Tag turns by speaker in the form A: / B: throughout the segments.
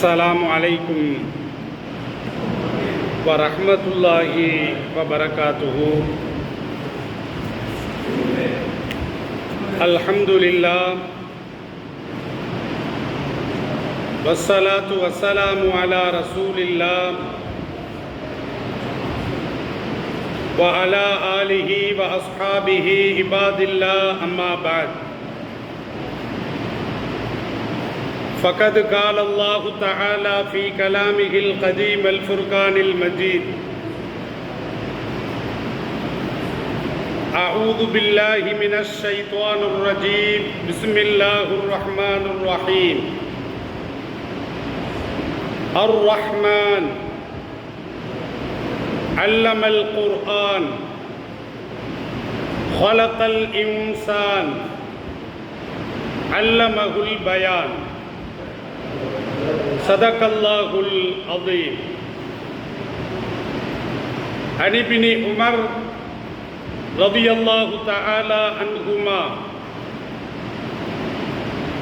A: السلام عليكم ورحمة الله وبركاته. الحمد لله والصلاة والسلام على رسول الله وعلى آله وأصحابه عباد الله، أما بعد. فقد قال الله تعالى في كلامه القديم الفرقان المجيد: أعوذ بالله من الشيطان الرجيم، بسم الله الرحمن الرحيم. الرحمن علم القرآن خلق الإنسان علمه البيان صدق الله العظيم. عن ابن عمر رضي الله تعالى عنهما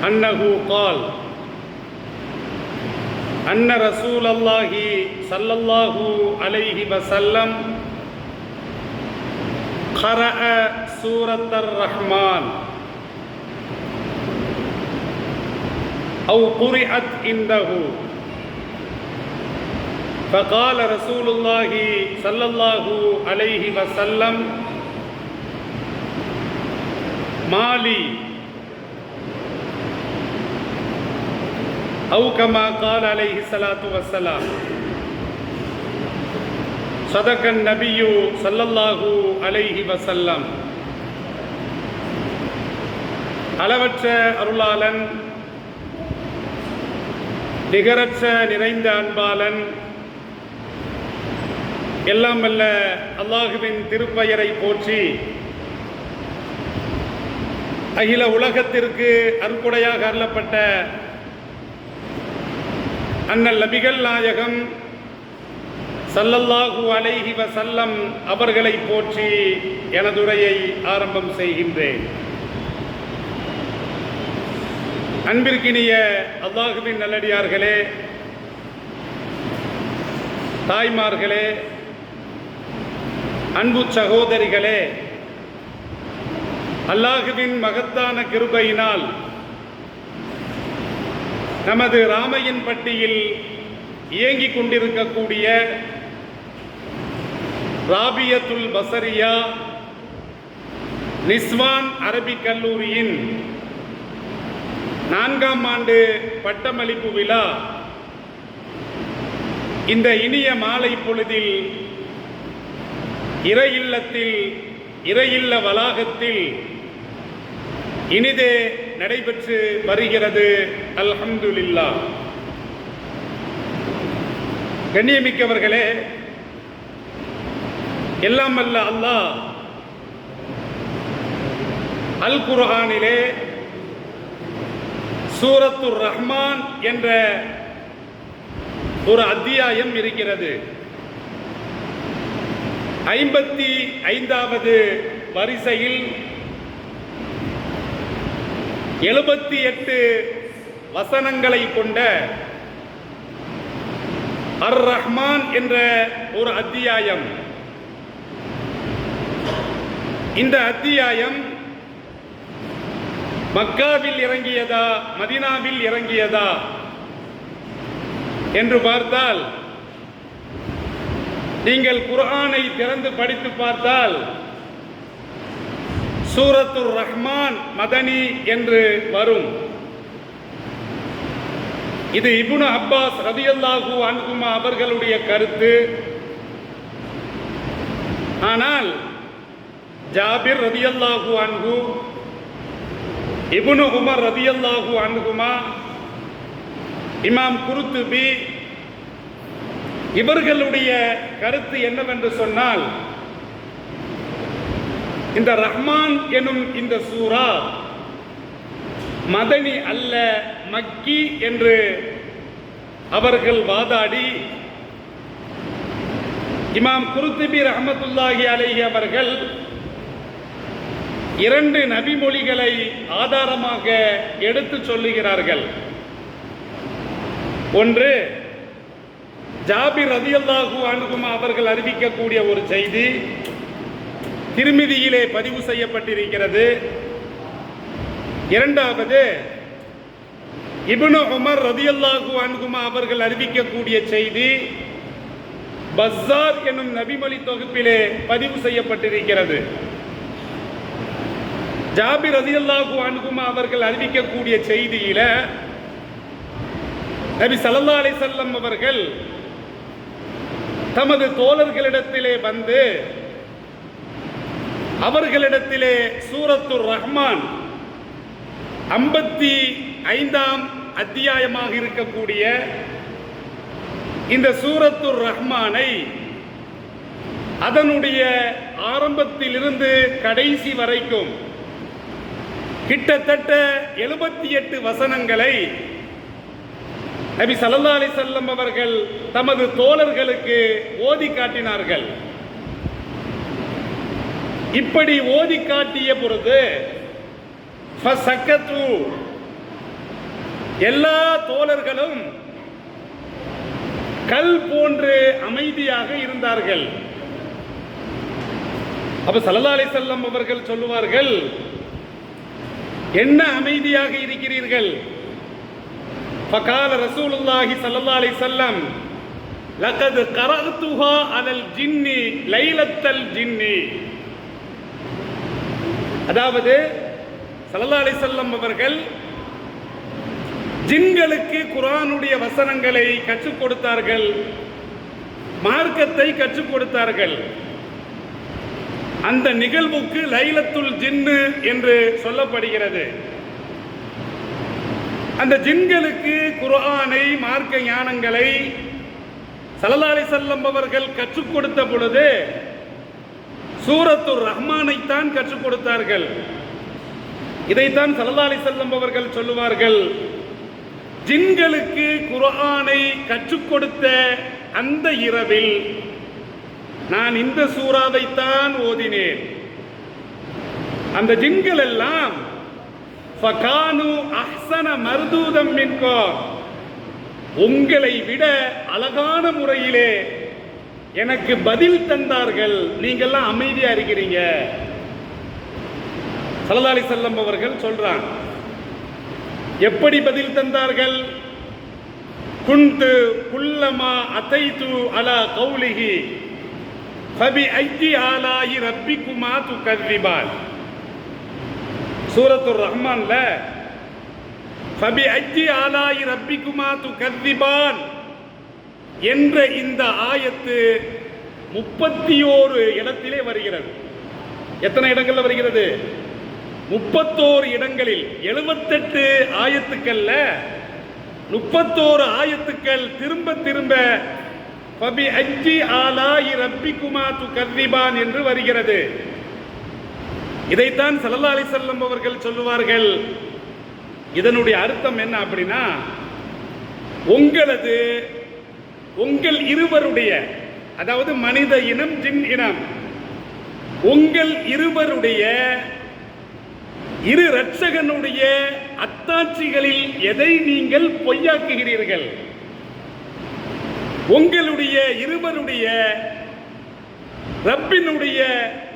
A: أنه قال: أن رسول الله صلى الله عليه وسلم قرأ سورة الرحمن أو قرئت عنده، فقال رسول الله صلى الله عليه وسلم: ما لي، أو كما قال عليه الصلاة والسلام. صدق النبي صلى الله عليه وسلم. அளவற்ற அருளாளன், நிகரற்ற நிறைந்த அன்பாளன், எல்லாம் வல்ல அல்லாஹுவின் திருப்பெயரை போற்றி அகில உலகத்திற்கு அருட்கொடையாக அருளப்பட்ட அண்ணல் நபிகள் நாயகம் ஸல்லல்லாஹு அலைஹி வஸல்லம் அவர்களை போற்றி எனதுரையை ஆரம்பம் செய்கின்றேன். அன்பிற்கினிய அல்லாஹுவின் நல்லடியார்களே, தாய்மார்களே, அன்பு சகோதரிகளே, அல்லாஹுவின் மகத்தான கிருபையினால் நமது ராமையின் பட்டியில் இயங்கிக் கொண்டிருக்கக்கூடிய ராபியத்துல் பசரியா நிஸ்வான் அரபிக் கல்லூரியின் 4ஆம் ஆண்டு பட்டமளிப்பு விழா இந்த இனிய மாலை பொழுதில் இறை இல்லத்தில், இறை இல்ல வளாகத்தில் இனிதே நடைபெற்று வருகிறது. அல்ஹம்துலில்லாஹ். கண்ணியமிக்கவர்களே, எல்லாம் வல்ல அல்லாஹ் அல் குர்ஆனிலே சூரத்துர் ரஹ்மான் என்ற ஒரு அத்தியாயம் இருக்கிறது. 55வது வரிசையில் 78 வசனங்களை கொண்ட அர் ரஹ்மான் என்ற ஒரு அத்தியாயம். இந்த அத்தியாயம் மக்காவில் இறங்கியதா, மதீனாவில் இறங்கியதா என்று பார்த்தால், நீங்கள் குர்ஆனை திறந்து படித்து பார்த்தால் சூரத்துர் ரஹ்மான் மதனி என்று வரும். இது இப்னு அப்பாஸ் ரலியல்லாஹு அன்ஹுமா அவர்களுடைய கருத்து. ஆனால் ஜாபிர் ரலியல்லாஹு அன்ஹு, இப்னு உமர் ரலியல்லாஹு அன்ஹுமா, இமாம் குர்துபி இவர்களுடைய கருத்து என்னவென்று சொன்னால், இந்த ரஹ்மான் எனும் இந்த சூரா மதனி அல்ல, மக்கி என்று அவர்கள் வாதாடி, இமாம் குர்துபி ரஹ்மத்துல்லாஹி அலைஹி அவர்கள் 2 நபிமொழிகளை ஆதாரமாக எடுத்து சொல்லுகிறார்கள். ஒன்று, ஜாபிர் ரலியல்லாஹு அன்ஹு அவர்கள் அறிவிக்கக்கூடிய ஒரு செய்தி திருமிதியிலே பதிவு செய்யப்பட்டிருக்கிறது. இரண்டாவது, இப்னு உமர் ரலியல்லாஹு அன்ஹு அவர்கள் அறிவிக்கக்கூடிய செய்தி பஸ்ஸார் என்னும் நபிமொழி தொகுப்பிலே பதிவு செய்யப்பட்டிருக்கிறது. ஜாபிர் ரலியல்லாஹு அன்ஹு அவர்கள் அறிவிக்கக்கூடிய செய்தியில நபி ஸல்லல்லாஹு அலைஹி வஸல்லம் அவர்கள் தமது தோழர்களிடத்திலே வந்து அவர்களிடத்திலே சூரத்துர் ரஹ்மான் 55ஆம் அத்தியாயமாக இருக்கக்கூடிய இந்த சூரத்துர் ரஹ்மானை அதனுடைய ஆரம்பத்திலிருந்து கடைசி வரைக்கும் கிட்டத்தட்ட 78 வசனங்களை நபி ஸல்லல்லாஹு அலைஹி வஸல்லம் அவர்கள் தமது தோழர்களுக்கு ஓதி காட்டினார்கள். இப்படி ஓதி காட்டிய பொழுது ஃபஸக்கத்து, எல்லா தோழர்களும் கல் போன்று அமைதியாக இருந்தார்கள். அப்ப ஸல்லல்லாஹு அலைஹி வஸல்லம் அவர்கள் சொல்லுவார்கள், என்ன அமைதியாக இருக்கிறீர்கள்? ஃபகால ரசூலுல்லாஹி ஸல்லல்லாஹு அலைஹி வஸல்லம், லகத் கரஅதுஹா அலல் ஜின்னி லைலத்தல் ஜின்னி. அதாவது ஸல்லல்லாஹு அலைஹி வஸல்லம் அவர்கள் ஜின்களுக்கு குர்ஆனுடைய வசனங்களை கற்றுக் கொடுத்தார்கள், மார்க்கத்தை கற்றுக் கொடுத்தார்கள். அந்த நிகழ்வுக்கு லைலத்துல் ஜின்னு என்று சொல்லப்படுகிறது. அந்த ஜின்களுக்கு குர்ஆனை, மார்க்க ஞானங்களை ஸல்லல்லாஹு அலைஹி வஸல்லம் அவர்கள் கற்றுக் கொடுத்த பொழுது சூரத்துர் ரஹ்மானைத்தான் கற்றுக் கொடுத்தார்கள். இதைத்தான் ஸல்லல்லாஹு அலைஹி வஸல்லம் அவர்கள் சொல்லுவார்கள், ஜின்களுக்கு குர்ஆனை கற்றுக் கொடுத்த அந்த இரவில் நான் இந்த சூறாவைத்தான் ஓதினேன். அந்த ஜின்கள் எல்லாம் ஃபகானு அஹ்ஸன மர்தூதம் மின்கும், உங்களை விட அழகான முறையிலே எனக்கு பதில் தந்தார்கள். நீங்கள்லாம் அமைதியா இருக்கிறீங்க. ஸல்லல்லாஹு அலைஹி வஸல்லம் அவர்கள் சொல்றாங்க, எப்படி பதில் தந்தார்கள்? குன்து குல்லமா அதைது அலா கௌலிஹி ஃபபி ஐயி ஆலாஹி ரப்பிக்குமா துகذிபான். சூரத்துர் ரஹ்மான்ல ஃபபி ஐயி ஆலாஹி ரப்பிக்குமா துகذிபான் என்ற இந்த ஆயத்து 31 இடத்திலே வருகிறது. எத்தனை இடங்கள்ல வருகிறது? 31 இடங்களில். 78 ஆயத்துக்கள்ல 31 ஆயத்துக்கள் திரும்ப திரும்ப ஃபபி ஐயி ஆலாஹி ரப்பிக்குமா துகذிபான் என்று வருகிறது. இதைத்தான் ஸல்லல்லாஹு அலைஹி வஸல்லம் அவர்கள் சொல்லுவார்கள். இதனுடைய அர்த்தம் என்ன அப்படின்னா, உங்கள் இருவருடைய, அதாவது மனித இனம், ஜின் இனம், உங்கள் இருவருடைய இரு இரட்சகனுடைய அத்தாட்சிகளில் எதை நீங்கள் பொய்யாக்குகிறீர்கள்? உங்களுடைய இருவருடைய ரப்பினுடைய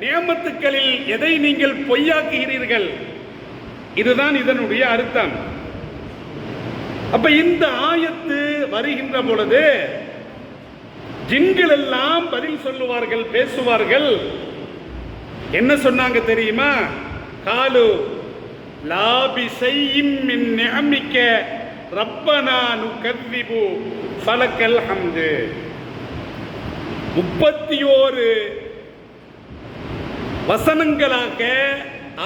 A: நியமத்துக்களில் எதை நீங்கள் பொய்யாக்குகிறீர்கள்? இதுதான் இதனுடைய அர்த்தம். அப்ப இந்த ஆயத்து வருகின்ற பொழுது ஜின்கள் எல்லாம் பதில் சொல்லுவார்கள், பேசுவார்கள். என்ன சொன்னாங்க தெரியுமா? காலு லாபி செய்யும் மின் நிஅமிக்க ரப்பனா நுகذிபு ஃபலக்கல் ஹம்து. 31 வசனங்களாக,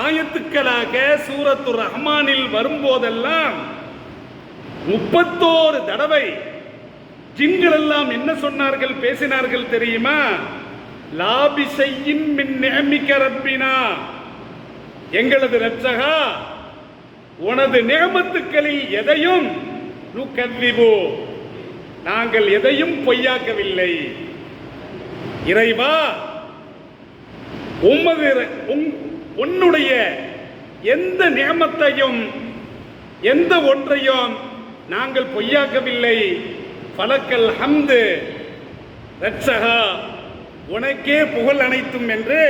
A: ஆயத்துக்களாக சூரத்துர் ரஹ்மானில் வரும்போதெல்லாம் 31 தடவை ஜின்கள் எல்லாம் என்ன சொன்னார்கள், பேசினார்கள் தெரியுமா? லாபி செய்யும் மின் நிஅமிக்க ரப்பினா, எங்களது இரட்சகா, உனது நியமத்துக்களில் எதையும் நுகذிபு, நாங்கள் எதையும் பொய்யாக்கவில்லை. இறைவா, உன்னுடைய எந்த நியமத்தையும் எந்த ஒன்றையும் நாங்கள் பொய்யாக்கவில்லை. ஃபலக்கல் ஹம்து, ரட்சகா உனக்கே புகழ் அனைத்தும் என்று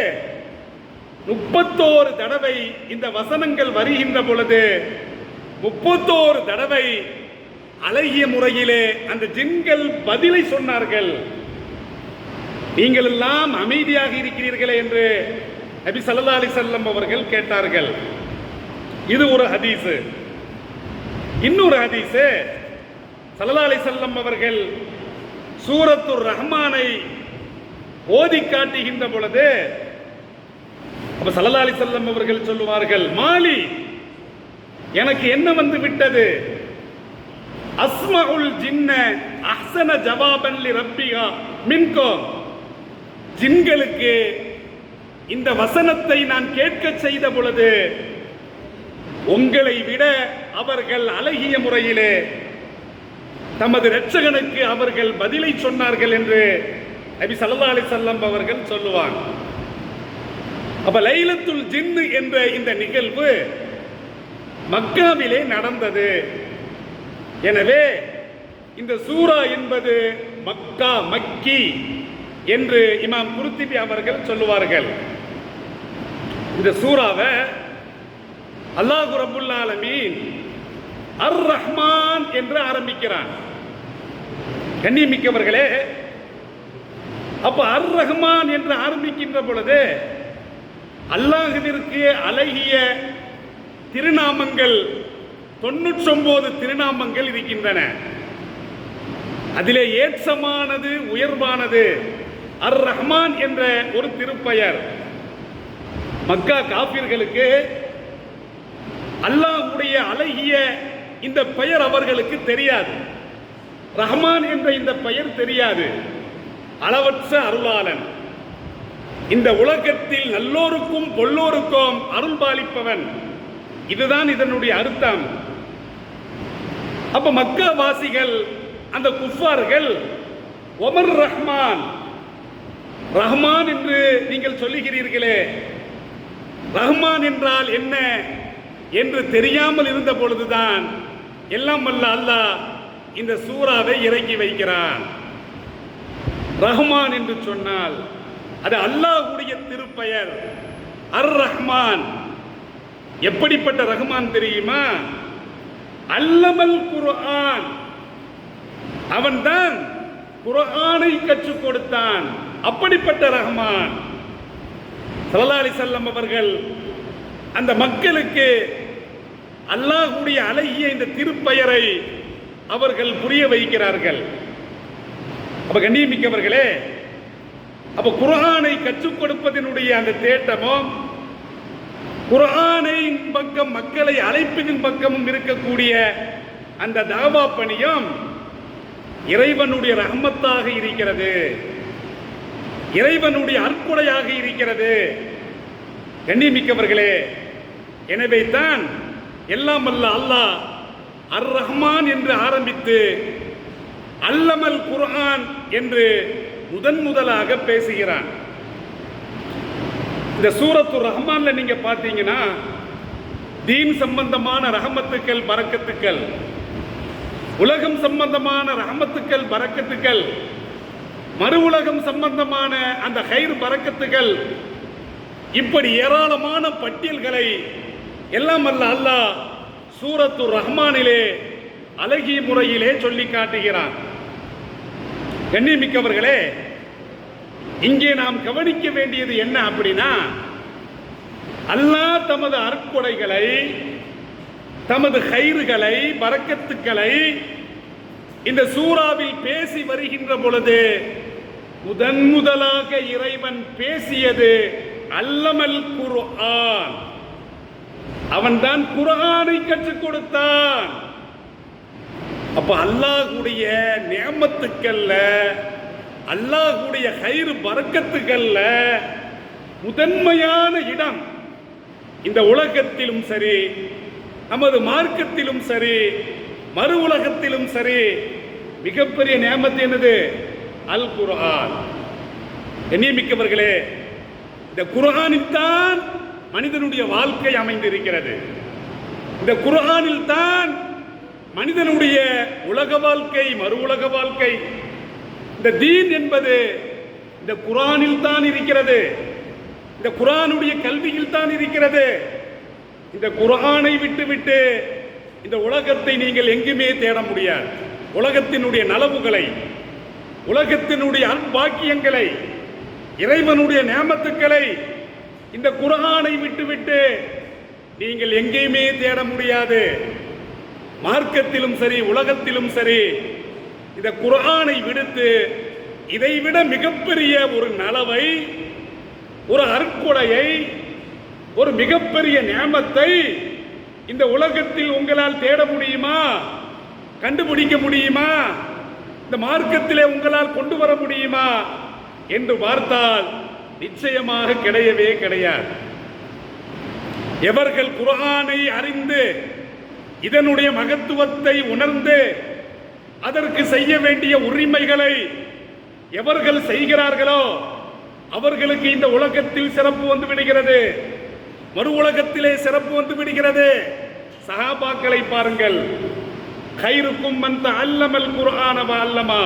A: 31 தடவை இந்த வசனங்கள் வருகின்ற பொழுது 31 தடவை அழகிய முறையிலே அந்த ஜின்கள் பதிலை சொன்னார்கள். நீங்கள் எல்லாம் அமைதியாக இருக்கிறீர்களே என்று நபி ஸல்லல்லாஹு அலைஹி வஸல்லம் அவர்கள் கேட்டார்கள். இது ஒரு ஹதீஸ். இன்னொரு ஹதீஸ், ஸல்லல்லாஹு அலைஹி வஸல்லம் அவர்கள் சூரத்துர் ரஹ்மானை ஓதி காட்டுகின்ற பொழுது அப்ப ஸல்லல்லாஹு அலைஹி வஸல்லம் அவர்கள் சொல்லுவார்கள், மாலி எனக்கு என்ன வந்து விட்டது, அஸ்மஉல் ஜின்ன அஹ்ஸன ஜவாபன் லி ரப்பிஹா மின்கும், ஜின்களுக்கு இந்த வசனத்தை நான் கேட்க செய்த பொழுது உங்களை விட அவர்கள் அழகிய முறையிலே தமது இரட்சகனுக்கு அவர்கள் பதிலை சொன்னார்கள் என்று நபி ஸல்லல்லாஹு அலைஹி வஸல்லம் அவர்கள் சொல்லுவாங்க. அப்ப லைலத்துல் ஜின்னு என்ற இந்த நிகழ்வு மக்காவிலே நடந்தது. எனவே இந்த சூரா என்பது மக்கா, மக்கி என்று இமாம் குர்துபி அவர்கள் சொல்லுவார்கள். இந்த சூராவை அல்லாஹ் ரப்புல் ஆலமீன் அர் ரஹ்மான் என்று ஆரம்பிக்கிறான். கண்ணியமிக்கவர்களே, அப்ப அர் ரஹ்மான் என்று ஆரம்பிக்கின்ற பொழுது அல்லாஹ்விற்கு அழகிய திருநாமங்கள் 99 திருநாமங்கள் இருக்கின்றன. அதிலே ஏற்றமானது, உயர்வானது அர் ரஹ்மான் என்ற ஒரு திருப்பெயர். மக்கா காபிர்களுக்கு அல்லாஹ்வுடைய அழகிய இந்த பெயர் அவர்களுக்கு தெரியாது. ரஹ்மான் என்ற இந்த பெயர் தெரியாது. அளவற்ற அருளாளன், இந்த உலகத்தில் நல்லோருக்கும் பொல்லோருக்கும் அருள் பாலிப்பவன், இதுதான் இதனுடைய அர்த்தம். அப்ப மக்கா வாசிகள், அந்த குஃபார்கள், ஒமர் ரஹ்மான், ரஹ்மான் என்று நீங்கள் சொல்லுகிறீர்களே, ரஹ்மான் என்றால் என்ன என்று தெரியாமல் இருந்த பொழுதுதான் எல்லாம் வல்ல அல்லாஹ் இந்த சூராவை இறக்கி வைக்கிறான். ரஹ்மான் என்று சொன்னால் அது அல்லாஹ்வுடைய திருப்பெயர் அர் ரஹ்மான். எப்படிப்பட்ட ரஹ்மான் தெரியுமா? அல்லமல் குர்ஆன், அவன்தான் குர்ஆனை கற்றுக் கொடுத்தான். அப்படிப்பட்ட ரஹ்மான். ஸல்லல்லாஹு அலைஹி வஸல்லம் அவர்கள் அந்த மக்களுக்கு அல்லாஹ்வுடைய அழகிய இந்த திருப்பெயரை அவர்கள் புரிய வைக்கிறார்கள். அப்ப கண்ணியமிக்கவர்களே, அப்ப குர்ஆனை கற்றுக் கொடுப்பதனுடைய அந்த தேட்டமும், குர்ஆனை பக்கம் மக்களை அழைப்பதின் பக்கமும் இருக்கக்கூடிய அந்த தாவா பணியும் இறைவனுடைய ரஹ்மத்தாக இருக்கிறது, இறைவனுடைய அற்கொடையாக இருக்கிறது. கண்ணியமிக்கவர்களே, எனவே தான் எல்லாம் வல்ல அல்லாஹ் அர் ரஹ்மான் என்று ஆரம்பித்து அல்லமல் குர்ஆன் என்று முதலாக பேசுகிறான். இந்த சூரத்து ரஹ்மான்ல நீங்க பார்த்தீங்கன்னா தீன் சம்பந்தமான ரஹமத்துக்கள், பரக்கத்துக்கள், உலகம் சம்பந்தமான ரஹமத்துக்கள், பரக்கத்துக்கள், மறு உலகம் சம்பந்தமான அந்த ஹைர் பரக்கத்துகள், இப்படி ஏராளமான பட்டியல்களை எல்லாம் அல்ல அல்லாஹ் சூரத்து ரஹ்மானிலே அழகிய முறையிலே சொல்லி காட்டுகிறான். கண்ணியமிக்கவர்களே, இங்கே நாம் கவனிக்க வேண்டியது என்ன அப்படின்னா, அல்லாஹ் தமது அற்கொடைகளை, தமது ஹைறுகளை, பரக்கத்துக்களை இந்த சூறாவில் பேசி வருகின்ற பொழுது முதலாக இறைவன் பேசியது அல்லமல் குர்ஆன். அவன்தான் குர்ஆனை கற்றுக் கொடுத்தான். அப்ப அல்லாஹ்வுடைய நியமத்துக்கள்ல, அல்லாஹ்வுடைய ஹைர் பரக்கத்துக்கள்ல முதன்மையான இடம் இந்த உலகத்திலும் சரி, நமது மார்க்கத்திலும் சரி, மறு உலகத்திலும் சரி, மிகப்பெரிய நியமத்து என்னது? அல் குர்ஆன். கண்ணியமிக்கவர்களே, இந்த குர்ஆனில் தான் மனிதனுடைய வாழ்க்கை அமைந்திருக்கிறது. இந்த குர்ஆனில் தான் மனிதனுடைய உலக வாழ்க்கை, மறு உலக வாழ்க்கை, இந்த தீன் என்பது இந்த குர்ஆனில் தான் இருக்கிறது. இந்த குர்ஆனுடைய கல்வியில் தான் இருக்கிறது. இந்த குர்ஆனை விட்டுவிட்டு இந்த உலகத்தை நீங்கள் எங்குமே தேட முடியாது. உலகத்தினுடைய நலவுகளை, உலகத்தினுடைய அன்பாக்கியங்களை, இறைவனுடைய நேமத்துக்களை இந்த குர்ஆனை விட்டுவிட்டு நீங்கள் எங்கேயுமே தேட முடியாது. மார்க்கத்திலும் சரி, உலகத்திலும் சரி, இந்த குர்ஆனை விடுத்து இதைவிட மிகப்பெரிய ஒரு நலவை, ஒரு அருட்கொடையை, ஒரு மிகப்பெரிய நேமத்தை இந்த உலகத்தில் உங்களால் தேட முடியுமா? கண்டுபிடிக்க முடியுமா? இந்த மார்க்கத்திலே உங்களால் கொண்டு வர முடியுமா என்று பார்த்தால் நிச்சயமாக கிடையவே கிடையாது. எவர்கள் குர்ஆனை அறிந்து இதனுடைய மகத்துவத்தை உணர்ந்து அதற்கு செய்ய வேண்டிய உரிமைகளை எவர்கள் செய்கிறார்களோ அவர்களுக்கு இந்த உலகத்தில் சிறப்பு வந்து விடுகிறது, மறு உலகத்திலே சிறப்பு வந்து விடுகிறது. சஹாபாக்களை பாருங்கள். கைருக்கும் மன் தஅல்லமல் குர்ஆன வ அல்லமா,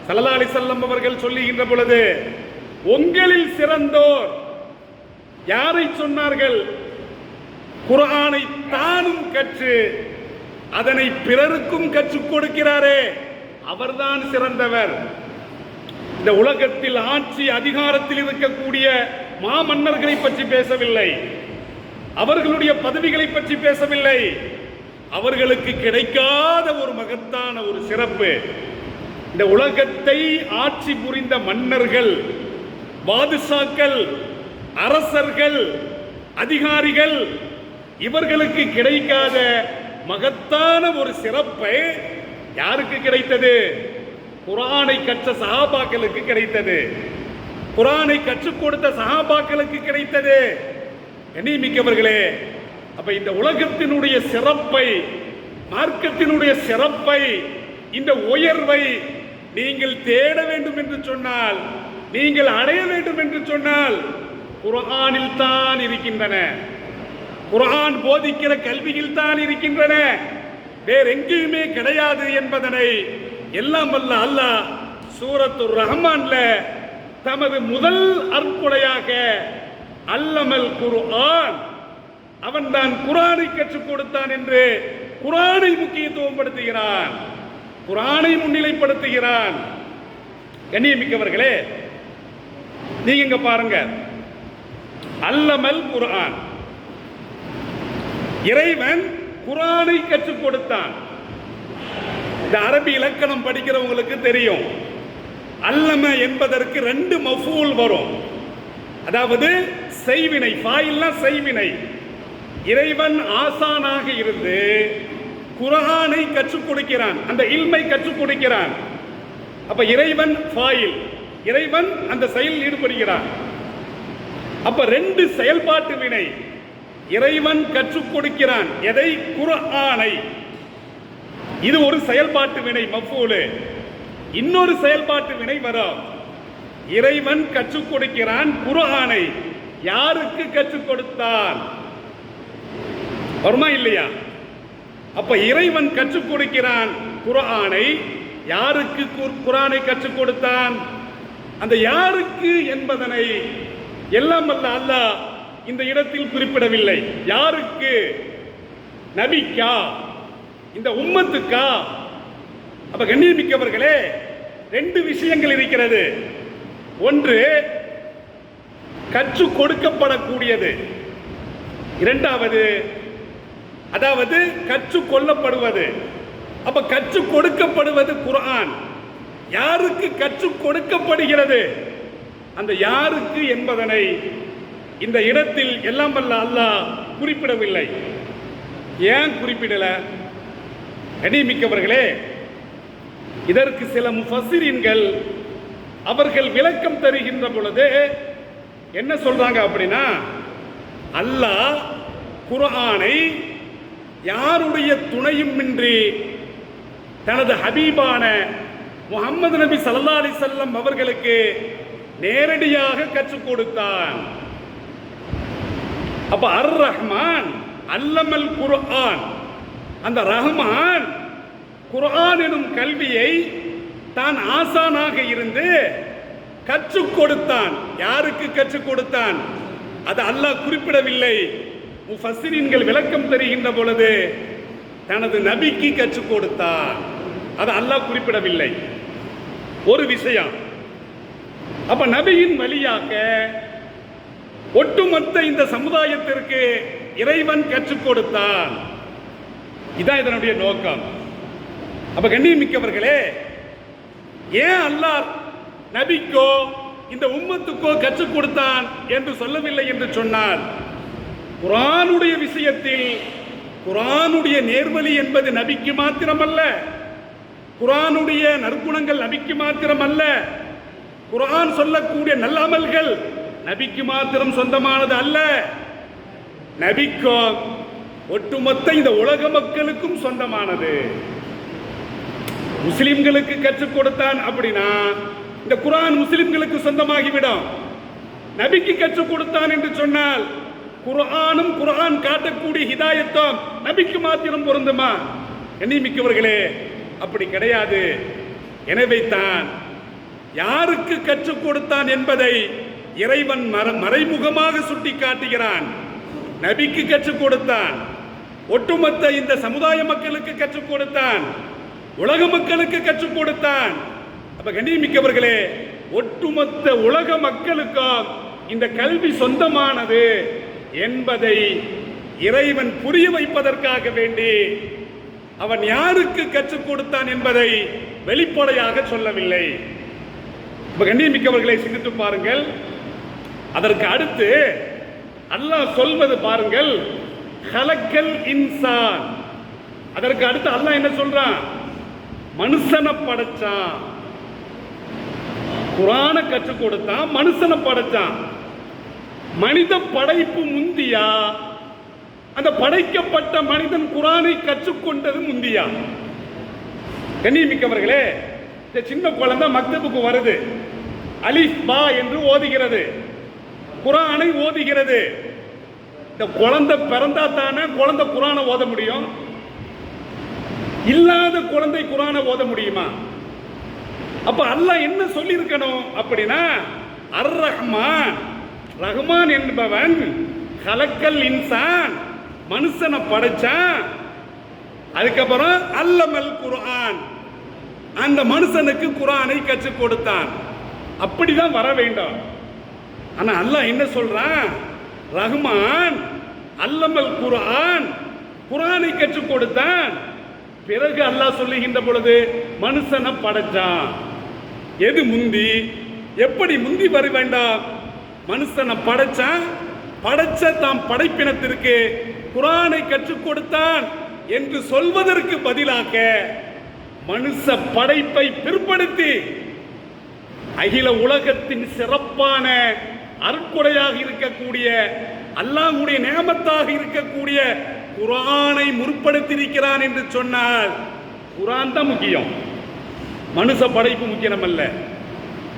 A: ஸல்லல்லாஹு அலைஹி வஸல்லம் அவர்கள் சொல்லுகின்ற பொழுது உங்களில் சிறந்தோர் யாரை சொன்னார்கள்? குர்ஆனை தானும் கற்று அதனை பிறருக்கும் கற்றுக் கொடுக்கிறாரே அவர்தான் சிறந்தவர். இந்த உலகத்தில் ஆட்சி அதிகாரத்தில் இருக்கக்கூடிய மாமன்னர்களை பற்றி பேசவில்லை, அவர்களுடைய பதவிகளை பற்றி பேசவில்லை. அவர்களுக்கு கிடைக்காத ஒரு மகத்தான ஒரு சிறப்பு, இந்த உலகத்தை ஆட்சி புரிந்த மன்னர்கள், பாதுஷாக்கள், அரசர்கள், அதிகாரிகள், இவர்களுக்கு கிடைக்காத மகத்தான ஒரு சிறப்பை யாருக்கு கிடைத்தது? குர்ஆனை கற்ற சஹாபாக்களுக்கு கிடைத்தது. குர்ஆனை கற்றுக் கொடுத்த சஹாபாக்களுக்கு கிடைத்தது. கண்ணியமிக்கவர்களே, அப்ப இந்த உலகத்தினுடைய சிறப்பை, மார்க்கத்தினுடைய சிறப்பை, இந்த உயர்வை நீங்கள் தேட வேண்டும் என்று சொன்னால், நீங்கள் அடைய வேண்டும் என்று சொன்னால் குர்ஆனில் தான் இருக்கின்றன. குர்ஆன் போதிக்கிற கல்வியில் தான் இருக்கின்றன, வேற எங்கேயுமே கிடையாது என்பதனை எல்லாம் வல்ல அல்லாஹ் சூரத்துர் ரஹ்மான்ல தமது முதல் அருட்கொடையாக அல்லமல் குர்ஆன், அவன் தான் குர்ஆனை கற்றுக் கொடுத்தான் என்று குர்ஆனை முக்கியத்துவம் படுத்துகிறான், குர்ஆனை முன்னிலைப்படுத்துகிறான். கண்ணியமிக்கவர்களே, நீங்க இங்க பாருங்க, அல்லமல் குர்ஆன், இறைவன் குர்ஆனை கற்றுக் கொடுத்தான். இந்த அரபி இலக்கணம் படிக்கிறவங்களுக்கு தெரியும், அல்லம என்பதற்கு ரெண்டு மஃபூல் வரும். அதாவது செய்வினை, ஃபாயில்னா செய்வினை. இறைவன் ஆசானாக இருந்து குர்ஆனை கற்றுக் கொடுக்கிறான், அந்த இல்மை கற்றுக் கொடுக்கிறான். அப்ப இறைவன் ஃபாயில், இறைவன் அந்த செயலில் ஈடுபடுகிறான். அப்ப ரெண்டு செயல்பாட்டு வினை. இறைவன் கற்றுக் கொடுக்கிறான் எதை? குர்ஆனை. இது ஒரு செயல்பாட்டு வினை மஃபூல். இன்னொரு செயல்பாட்டு வினை வரும். இறைவன் கற்றுக் கொடுக்கிறான் குர்ஆனை, யாருக்கு கற்றுக் கொடுத்தான்? வருமா இல்லையா? அப்ப இறைவன் கற்றுக் கொடுக்கிறான் குர்ஆனை, யாருக்கு குர்ஆனை கற்றுக் கொடுத்தான்? அந்த யாருக்கு என்பதனை எல்லாம் வல்ல அல்லாஹ் இந்த இடத்தில் குறிப்பிடவில்லை. யாருக்கு? நபிக்கா? இந்த உம்மத்துக்கா? அப்ப கண்ணியமிக்கவர்களே, ரெண்டு விஷயங்கள் இருக்கிறது. ஒன்று கற்றுக் கொடுக்கப்படக்கூடியது, இரண்டாவது அதாவது கற்றுக் கொள்ளப்படுவது. அப்ப கற்றுக் கொடுக்கப்படுவது குர்ஆன். யாருக்கு கற்றுக் கொடுக்கப்படுகிறது? அந்த யாருக்கு என்பதனை இந்த இடத்தில் எல்லாம் வல்ல அல்லாஹ் குறிப்பிடவில்லை. ஏன் குறிப்பிடல? கண்ணியமிக்கவர்களே, இதற்கு சில முஃபஸ்ஸிரீன்கள் அவர்கள் விளக்கம் தருகின்ற பொழுது என்ன சொல்றாங்க அப்படின்னா, அல்லாஹ் குர்ஆனை யாருடைய துணையும் இன்றி தனது ஹபீபான முஹம்மது நபி ஸல்லல்லாஹு அலைஹி வஸல்லம் அவர்களுக்கு நேரடியாக கற்றுக் கொடுத்தான். அப்ப அர் ரஹ்மான் அல்லமல் குர்ஆன், அந்த ரஹ்மான் குர்ஆன் எனும் கல்வியை தான் ஆசானாக இருந்து கற்றுக் கொடுத்தான். யாருக்கு கற்றுக் கொடுத்தான்? அது அல்லாஹ் குறிப்பிடவில்லை. முஃபஸ்ஸிரீன்கள் விளக்கம் தருகின்ற பொழுது தனது நபிக்கு கற்றுக் கொடுத்தான். அது அல்லாஹ் குறிப்பிடவில்லை. ஒரு விஷயம். அப்ப நபியின் வழியாக ஒட்டுமொத்த இந்த சமுதாயத்திற்கு இறைவன் கற்றுக் கொடுத்தான். இதான் இதனுடைய நோக்கம். அப்ப கண்ணியமிக்கவர்களே, ஏன் அல்லாஹ் நபிக்கோ இந்த உம்மத்துக்கோ கற்றுக் கொடுத்தான் என்று சொல்லவில்லை என்று சொன்னால், குர்ஆனுடைய விஷயத்தில் குர்ஆனுடைய நேர்வழி என்பது நபிக்கு மாத்திரமல்ல, குர்ஆனுடைய நற்குணங்கள் நபிக்கு மாத்திரமல்ல, குர்ஆன் சொல்லக்கூடிய நல்ல அமல்கள் நபிக்கு மாத்திரம் சொந்தமானது அல்ல, நபிக்கும் ஒட்டுமொத்த இந்த உலக மக்களுக்கும் சொந்தமானது. முஸ்லிம்களுக்கு கற்றுக் கொடுத்தான் அப்படின்னா இந்த குர்ஆன் முஸ்லிம்களுக்கு சொந்தமாகிவிடும். நபிக்கு கற்றுக் கொடுத்தான் என்று சொன்னால் குர்ஆனும் குர்ஆன் காட்டக்கூடிய ஹிதாயத்தும் நபிக்கு மாத்திரம் பொருந்துமா? கண்ணியமிக்கவர்களே, அப்படி கிடையாது. எனவே தான் யாருக்கு கற்றுக் கொடுத்தான் என்பதை இறைவன் மறைமுகமாக சுட்டி காட்டுகிறான். நபிக்கு கற்றுக் கொடுத்தான், ஒட்டுமொத்த இந்த சமுதாய மக்களுக்கு கற்றுக் கொடுத்தான், உலக மக்களுக்கு கற்றுக் கொடுத்தான். அப்ப கண்ணியமிக்கவர்களே, ஒட்டுமொத்த உலக மக்களுக்கும் இந்த கல்வி சொந்தமானது என்பதை இறைவன் புரிய வைப்பதற்காக வேண்டி அவன் யாருக்கு கற்றுக் கொடுத்தான் என்பதை வெளிப்படையாக சொல்லவில்லை. கண்ணியமிக்கவர்களை சிந்தித்து பாருங்கள். அதற்கு அடுத்து அல்லாஹ் சொல்வது பாருங்கள், ஹலக்கல் இன்சான். அதற்கு அடுத்து அல்லாஹ் என்ன சொல்றான்? மனுஷனை படைச்சான். குர்ஆனை கற்றுக் கொடுத்தான், மனுஷனை படைச்சான். மனித படைப்பு முந்தியா, அந்த படைக்கப்பட்ட மனிதன் குர்ஆனை கற்றுக்கொண்டது முந்தியா? கண்ணியமிக்கவர்களே, இந்த சின்ன குழந்தை மக்தபுக்கு வருது, அலிஃப் பா என்று ஓதுகிறது, குர்ஆனை ஓதுகிறது. இந்த குழந்தை பிறந்தா தானே குழந்தை குர்ஆனை ஓத முடியும். இல்லாத குழந்தை குர்ஆனை ஓத முடியுமா? அப்ப அல்லாஹ் என்ன சொல்லி இருக்கணும் அப்படின்னா, அர் ரஹ்மான், ரஹ்மான் என்பவன் ஹலக்கல் இன்சான், மனுஷனை படைச்சான். அதுக்கப்புறம் அல்லமல் குர்ஆன், அந்த மனுஷனுக்கு குர்ஆனை கற்றுக் கொடுத்தான். அப்படிதான் வர வேண்டும். ஆனா அல்லாஹ் என்ன சொல்றான்? ரஹ்மான் அல்லமல் குர்ஆன், குர்ஆனை கற்றுக் கொடுத்தான். பிறகு அல்லாஹ் சொல்லுகின்ற பொழுது மனுஷனை படைச்சான். எது முந்தி? எப்படி முந்தி வர வேண்டாம்? மனுஷனை படைச்சான், படைச்ச தாம் படைப்பினத்திற்கு குர்ஆனை கற்றுக் கொடுத்தான் என்று சொல்வதற்கு பதிலாக மனுஷ படைப்பை பிற்படுத்தி அகில உலகத்தின் சிறப்பான அருட்கொடையாக இருக்கக்கூடிய அல்லாஹ்வுடைய நேமத்தாக இருக்கக்கூடிய குர்ஆனை முற்படுத்தியிருக்கிறான் என்று சொன்னால் குர்ஆன் தான் முக்கியம், மனுஷ படைப்பு முக்கியம் அல்ல.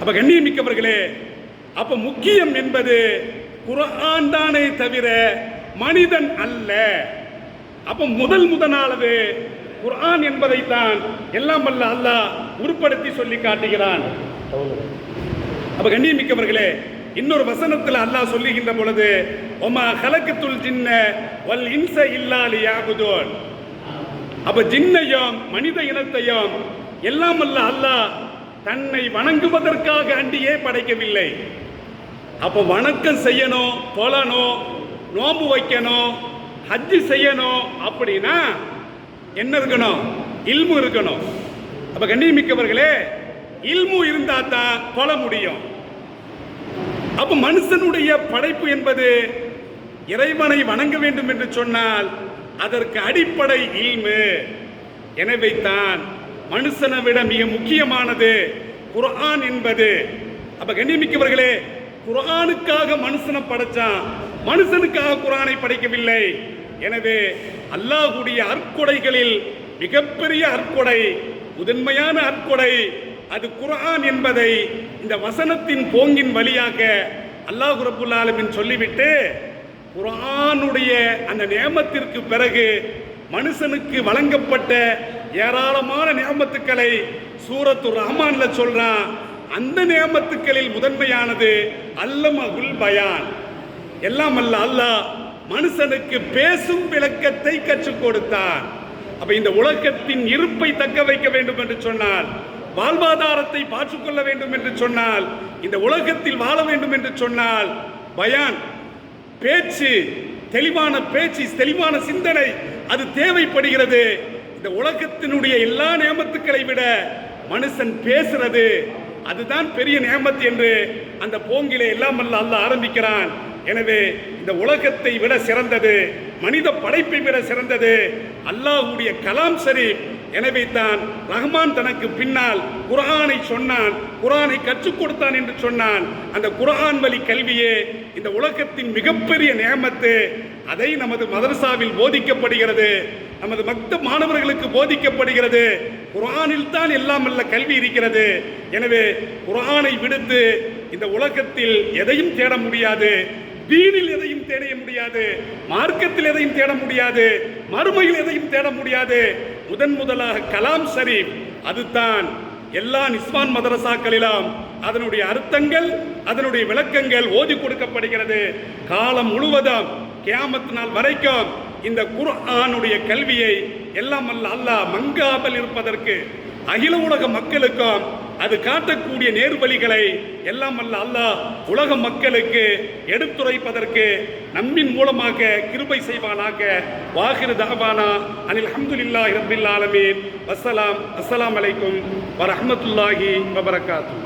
A: அப்ப கண்ணியமிக்கவர்களே, அப்ப முக்கியம் என்பது குர்ஆன் தானே தவிர மனிதன் அல்ல. அப்ப முதலாவது குர்ஆன் என்பதை தான் எல்லாம் வல்ல அல்லாஹ் உருப்படுத்தி சொல்லி காட்டுகிறான். அப்ப கண்ணியமிக்கவர்களே, இன்னொரு வசனத்தில் அல்லாஹ் சொல்லுகின்ற பொழுது ஒமா ஹலக்கத்துல் ஜின்ன வல் இன்ஸ இல்லா லியஅபுதூன். அப்ப ஜின்னையும் மனித இனத்தையும் எல்லாம் வல்ல அல்லாஹ் தன்னை வணங்குவதற்காக அண்டியே படைக்கவில்லை. அப்ப வணக்கம் செய்யணும், தொழணும், நோன்பு வைக்கணும், ஹஜ்ஜு செய்யணும் அப்படின்னா என்ன இருக்கணும்? இல்மு இருக்கணும். அப்ப கண்ணியமிக்கவர்களே, இல்மு இருந்தா தான் தொழ முடியும். அப்ப மனுஷனுடைய படைப்பு என்பது இறைவனை வணங்க வேண்டும் என்று சொன்னால் அதற்கு அடிப்படை இல்மு. எனவே தான் மனுஷனை விட மிக முக்கியமானது குர்ஆன் என்பது. அப்ப கண்ணியமிக்கவர்களே, குர்ஆனுக்காக மனுஷனை படைச்சான், மனுஷனுக்காக குர்ஆனை படைக்கவில்லை. எனவே அல்லாஹ்வுடைய அற்கொடைகளில் மிகப்பெரிய அற்கொடை, முதன்மையான அற்கொடை அது குர்ஆன் என்பதை இந்த வசனத்தின் போங்கின் வழியாக அல்லாஹ் ரப்புல் ஆலமீன் சொல்லிவிட்டு குர்ஆனுடைய அந்த நேமத்திற்கு பிறகு மனுஷனுக்கு வழங்கப்பட்ட ஏராளமான நியமத்துக்களை சூரத்து ரஹ்மான்ல சொல்றான். அந்த நியமத்துக்களில் முதன்மையானது அல்லமகுல் பயான். எல்லாம் அல்ல அல்லாஹ் மனுஷனுக்கு பேசும் விளக்கத்தை கற்றுக் கொடுத்தான். அப்ப இந்த உலகத்தின் இருப்பை தக்க வைக்க வேண்டும் என்று சொன்னால், வாழ்வாதாரத்தை பார்த்துக்கொள்ள வேண்டும் என்று சொன்னால், இந்த உலகத்தில் வாழ வேண்டும் என்று சொன்னால், பயான் பேச்சு, தெளிவான பேச்சு, தெளிவான சிந்தனை அது தேவைப்படுகிறது. இந்த உலகத்தினுடைய எல்லா நியமத்துக்களை விட மனுஷன் பேசுறது அதுதான் பெரிய நியமத் என்று அந்த போங்கிலே எல்லாம் அல்ல அல்லாஹ் ஆரம்பிக்கிறான். எனவே இந்த உலகத்தை விட சிறந்தது, மனித படைப்பை விட சிறந்தது அல்லாஹ்வுடைய கலாம் ஷரீஃப். எனவே தான் ரஹ்மான் தனக்கு பின்னால் குர்ஆனை சொன்னான், குர்ஆனை கற்றுக் கொடுத்தான் என்று சொன்னான். அந்த குர்ஆன் வழி கல்வியே இந்த உலகத்தின் மிகப்பெரிய நியமத்து. அதை நமது மதரசாவில் போதிக்கப்படுகிறது, நமது மக்தப் மாணவர்களுக்கு போதிக்கப்படுகிறது. குர்ஆனில் தான் எல்லாம் அல்ல கல்வி இருக்கிறது. எனவே குர்ஆனை விடுத்து இந்த உலகத்தில் எதையும் தேட முடியாது, தீனில் எதையும் தேட முடியாது, மார்க்கத்தில் எதையும் தேட முடியாது, மறுமையில் எதையும் தேட முடியாது. முதலாக கலாம் ஷரீஃப், அதுதான் எல்லா நிஸ்வான் மதரசாக்களிலும் அதனுடைய அர்த்தங்கள், அதனுடைய விளக்கங்கள் ஓதி கொடுக்கப்படுகிறது. காலம் முழுவதும் கியாமத் நாள் வரைக்கும் இந்த குர்ஆனுடைய கல்வியை எல்லாம் அல்ல அல்லாஹ் மங்காமல் இருப்பதற்கு அகில உலக மக்களுக்கும் அது காட்டக்கூடிய நேர்வழிகளை எல்லாம் அல்ல அல்லாஹ் உலக மக்களுக்கு எடுத்துரைப்பதற்கு நம்மின் மூலமாக கிருபை செய்வானாக. வாஹிரு தஅவானா அனில் ஹம்துலில்லாஹி ரப்பில் ஆலமீன். அஸ்ஸலாம் அலைக்கும் வரஹ்மத்துல்லாஹி வபரகாத்துஹு.